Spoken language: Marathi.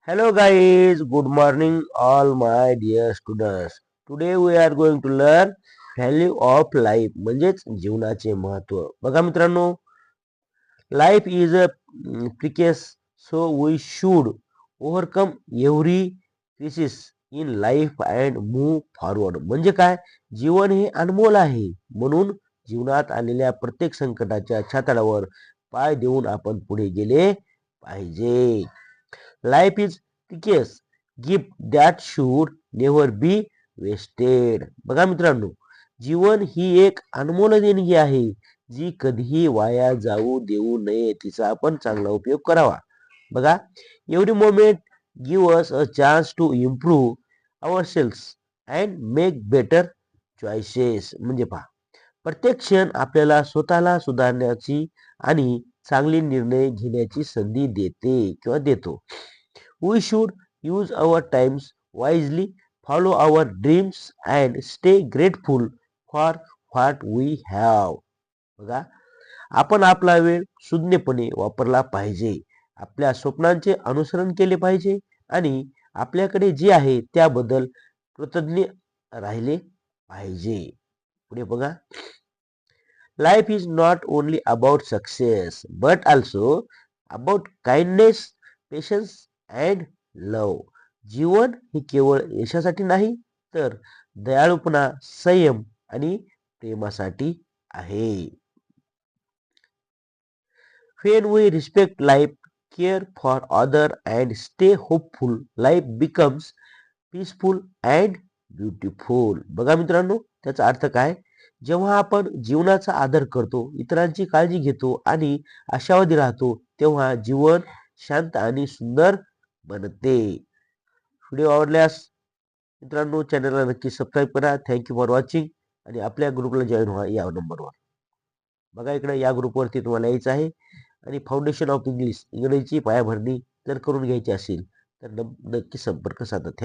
Hello guys, good morning all my dear students. Today we are going to learn value of life म्हणजेच जीवनाचे महत्व. बघा मित्रांनो, life is a precarious, so we should overcome every crisis in life and move forward. म्हणजे काय? जीवन हे अनमोल आहे, म्हणून जीवनात आलेल्या प्रत्येक संकटाच्या छाताडावर पाय देऊन आपण पुढे गेले पाहिजे. Life is precious gift that should never be wasted. बघा मित्रांनो, जीवन ही एक अनमोल देणगी आहे, जी कधीही वाया जाऊ देऊ नये. तिचा आपण चांगला उपयोग करावा. बघा, every moment give us a chance to improve ourselves and make better choices. म्हणजे पहा, प्रत्येक क्षण आपल्याला स्वतःला सुधारण्याची आणि चांगले निर्णय घेण्याची संधी देते किंवा देतो. We should use our times wisely, follow our dreams, and stay grateful for what we have. बघा, आपण आपला वेळ सुज्ञपणे वापरला पाहिजे. आपल्या स्वप्नांचे अनुसरण केले पाहिजे आणि आपल्याकडे जे आहे त्याबद्दल कृतज्ञ राहिले पाहिजे. पुढे बघा, life is not only about success but also about kindness, patience and love. जीवन हे केवळ यशासाठी नाही, तर दयाळूपणा, संयम आणि प्रेमासाठी आहे. When we respect life, care for other and stay hopeful, life becomes peaceful and beautiful. बघा मित्रांनो, त्याचा अर्थ काय? जेव्हा आपण जीवनाचा आदर करतो, इतरांची काळजी घेतो आणि आशावादी राहतो, तेव्हा जीवन शांत आणि सुंदर बनते. व्हिडिओ आवडल्यास मित्रांनो चॅनलला नक्की सबस्क्राईब करा. थँक्यू फॉर वॉचिंग आणि आपल्या ग्रुपला जॉईन व्हा या नंबरवर. बघा, इकडे या ग्रुपवरती तुम्हाला यायचं आहे आणि फाउंडेशन ऑफ इंग्लिश, इंग्रजीची पायाभरणी जर करून घ्यायची असेल तर नक्की संपर्क साधा.